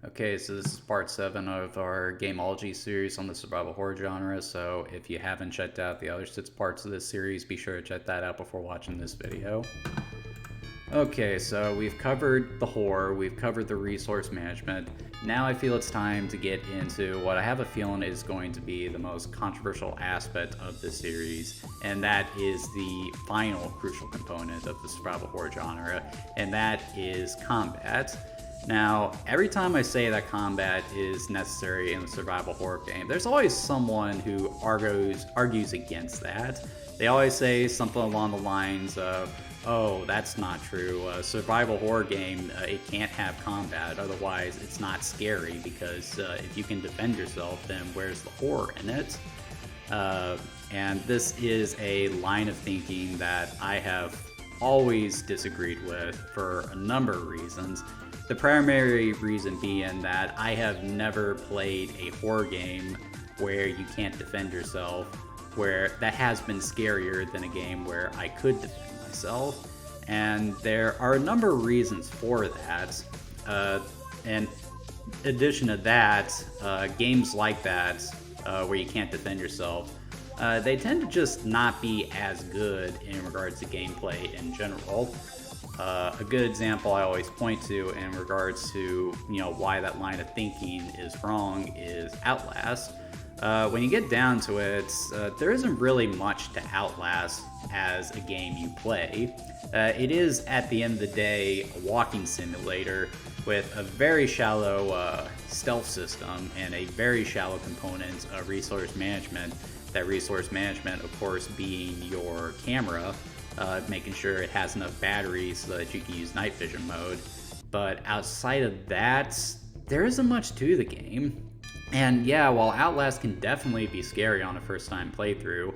Okay, so this is part 7 of our Gameolgy series on the survival horror genre, so if you haven't checked out the other 6 parts of this series, be sure to check that out before watching this video. Okay, so we've covered the horror, we've covered the resource management. Now I feel it's time to get into what I have a feeling is going to be the most controversial aspect of this series, and that is the final crucial component of the survival horror genre, and that is combat. Now, every time I say that combat is necessary in a survival horror game, there's always someone who argues against that. They always say something along the lines of, oh, that's not true. A survival horror game, it can't have combat, otherwise it's not scary, because if you can defend yourself, then where's the horror in it? And this is a line of thinking that I have always disagreed with for a number of reasons. The primary reason being that I have never played a horror game where you can't defend yourself, where that has been scarier than a game where I could defend myself. And there are a number of reasons for that. In addition to that, games like that, where you can't defend yourself, they tend to just not be as good in regards to gameplay in general. A good example I always point to in regards to why that line of thinking is wrong is Outlast. When you get down to it, there isn't really much to Outlast as a game you play. It is, at the end of the day, a walking simulator with a very shallow stealth system and a very shallow component of resource management. That resource management, of course, being your camera, making sure it has enough batteries so that you can use night vision mode. But outside of that, there isn't much to the game. And yeah, while Outlast can definitely be scary on a first time playthrough,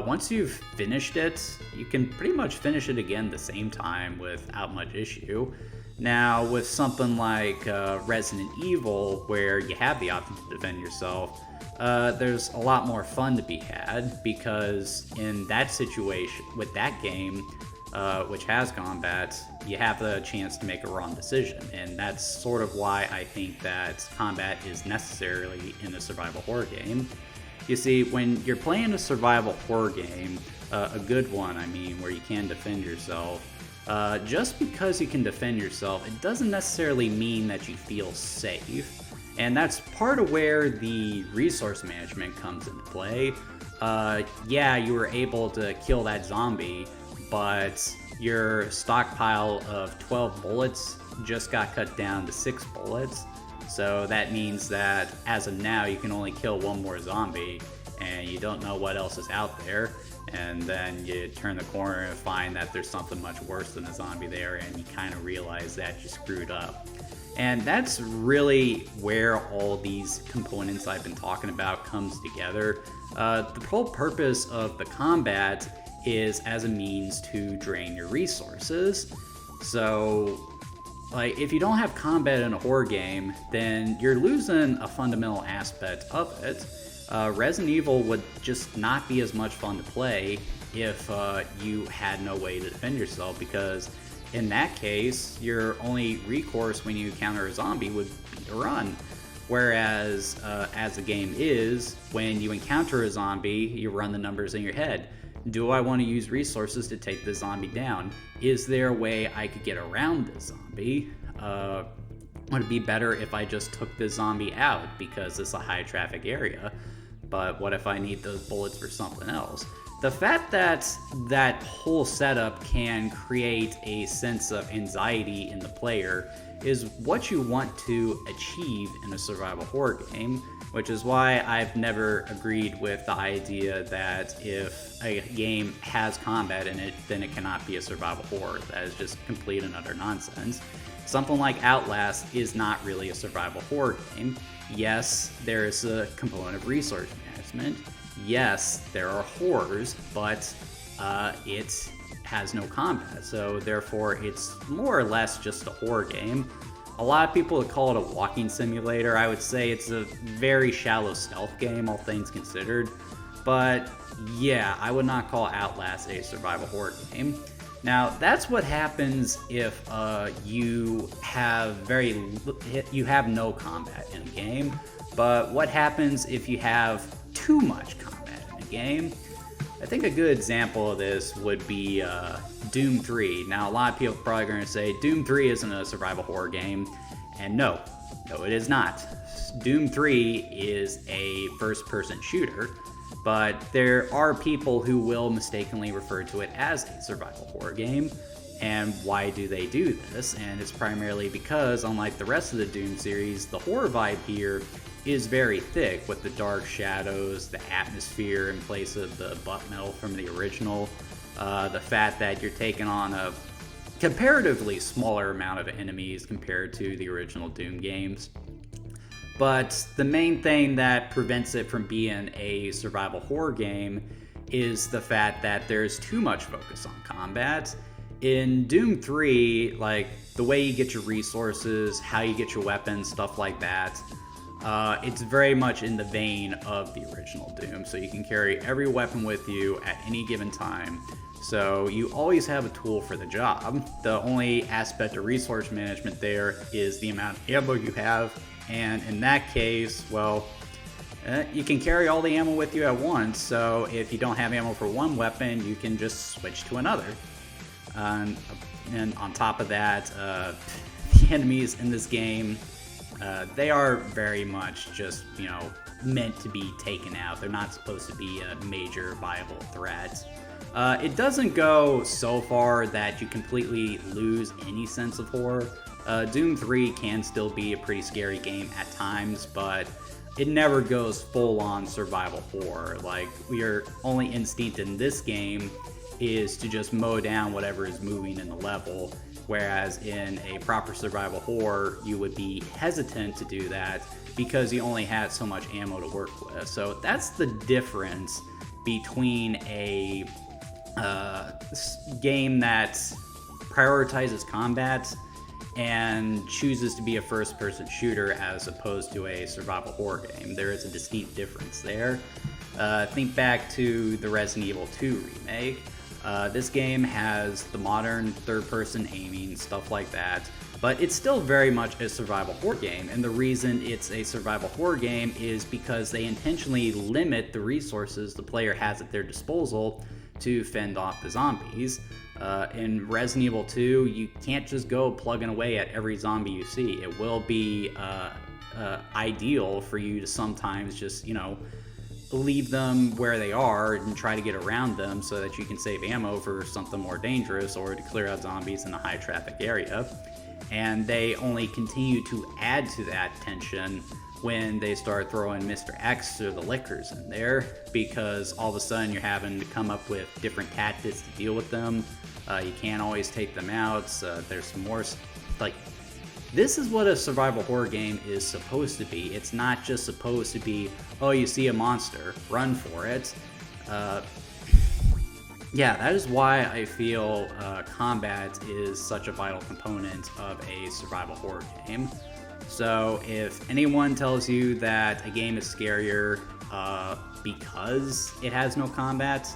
once you've finished it, you can pretty much finish it again the same time without much issue. Now, with something like Resident Evil, where you have the option to defend yourself, there's a lot more fun to be had, because in that situation, with that game, which has combat, you have the chance to make a wrong decision, and that's sort of why I think that combat is necessarily in a survival horror game. You see, when you're playing a survival horror game, a good one, I mean, where you can defend yourself, just because you can defend yourself, it doesn't necessarily mean that you feel safe. And that's part of where the resource management comes into play. Yeah, you were able to kill that zombie, but your stockpile of 12 bullets just got cut down to 6 bullets. So that means that as of now, you can only kill one more zombie, and you don't know what else is out there. And then you turn the corner and find that there's something much worse than a zombie there, and you kind of realize that you screwed up. And that's really where all these components I've been talking about comes together. The whole purpose of the combat is as a means to drain your resources. So, like, if you don't have combat in a horror game, then you're losing a fundamental aspect of it. Resident Evil would just not be as much fun to play if you had no way to defend yourself, because in that case, your only recourse when you encounter a zombie would be to run. Whereas, as the game is, when you encounter a zombie, you run the numbers in your head. Do I want to use resources to take the zombie down? Is there a way I could get around this zombie? Would it be better if I just took the zombie out because it's a high traffic area? But what if I need those bullets for something else? The fact that that whole setup can create a sense of anxiety in the player is what you want to achieve in a survival horror game, which is why I've never agreed with the idea that if a game has combat in it, then it cannot be a survival horror. That is just complete and utter nonsense. Something like Outlast is not really a survival horror game. Yes, there is a component of resource management. Yes, there are horrors, but it has no combat, so therefore it's more or less just a horror game. A lot of people would call it a walking simulator. I would say it's a very shallow stealth game, all things considered. But yeah, I would not call Outlast a survival horror game. Now, that's what happens if you have no combat in a game. But what happens if you have too much combat in a game? I think a good example of this would be Doom 3. Now, a lot of people are probably going to say Doom 3 isn't a survival horror game, and no, it is not. Doom 3 is a first-person shooter, but there are people who will mistakenly refer to it as a survival horror game. And why do they do this? And it's primarily because, unlike the rest of the Doom series, the horror vibe here is very thick with the dark shadows, the atmosphere in place of the butt metal from the original, the fact that you're taking on a comparatively smaller amount of enemies compared to the original Doom games. But the main thing that prevents it from being a survival horror game is the fact that there's too much focus on combat. In Doom 3, like, the way you get your resources, how you get your weapons, stuff like that, it's very much in the vein of the original Doom. So you can carry every weapon with you at any given time. So you always have a tool for the job. The only aspect of resource management there is the amount of ammo you have. And in that case, well, you can carry all the ammo with you at once. So if you don't have ammo for one weapon, you can just switch to another. And on top of that, the enemies in this game, they are very much just, meant to be taken out. They're not supposed to be a major viable threat. It doesn't go so far that you completely lose any sense of horror. Doom 3 can still be a pretty scary game at times, but it never goes full-on survival horror. Like, your only instinct in this game is to just mow down whatever is moving in the level, whereas in a proper survival horror, you would be hesitant to do that because you only had so much ammo to work with. So that's the difference between a game that prioritizes combat and chooses to be a first-person shooter as opposed to a survival horror game. There is a distinct difference there. Think back to the Resident Evil 2 remake. This game has the modern third-person aiming, stuff like that, but it's still very much a survival horror game, and the reason it's a survival horror game is because they intentionally limit the resources the player has at their disposal to fend off the zombies. In Resident Evil 2, you can't just go plugging away at every zombie you see. It will be ideal for you to sometimes just, leave them where they are and try to get around them so that you can save ammo for something more dangerous or to clear out zombies in a high traffic area. And they only continue to add to that tension when they start throwing Mr. X or the lickers in there, because all of a sudden you're having to come up with different tactics to deal with them. You can't always take them out. There's some more, this is what a survival horror game is supposed to be. It's not just supposed to be, oh, you see a monster, run for it. Yeah, that is why I feel combat is such a vital component of a survival horror game. So if anyone tells you that a game is scarier because it has no combat,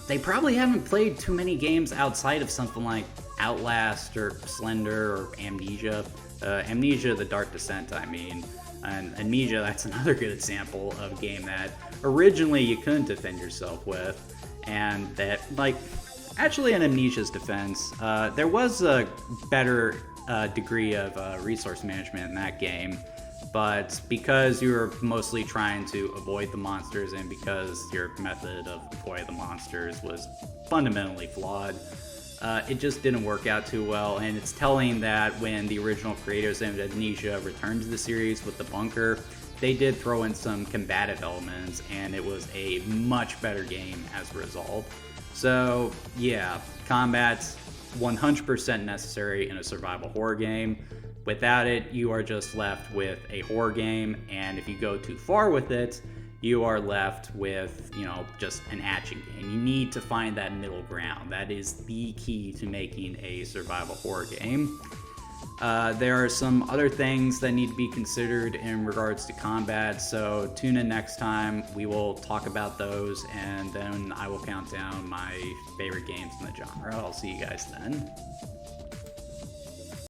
they probably haven't played too many games outside of something like Outlast or Slender or Amnesia. Amnesia, The Dark Descent, I mean. And Amnesia, that's another good example of a game that originally you couldn't defend yourself with. And that, actually in Amnesia's defense, there was a better degree of resource management in that game, but because you were mostly trying to avoid the monsters and because your method of avoiding the monsters was fundamentally flawed, it just didn't work out too well. And it's telling that when the original creators of Amnesia returned to the series with the bunker, they did throw in some combative elements, and it was a much better game as a result. So yeah, combat's 100% necessary in a survival horror game. Without it, you are just left with a horror game, and if you go too far with it, you are left with, just an action game. You need to find that middle ground. That is the key to making a survival horror game. There are some other things that need to be considered in regards to combat, so tune in next time. We will talk about those, and then I will count down my favorite games in the genre. I'll see you guys then.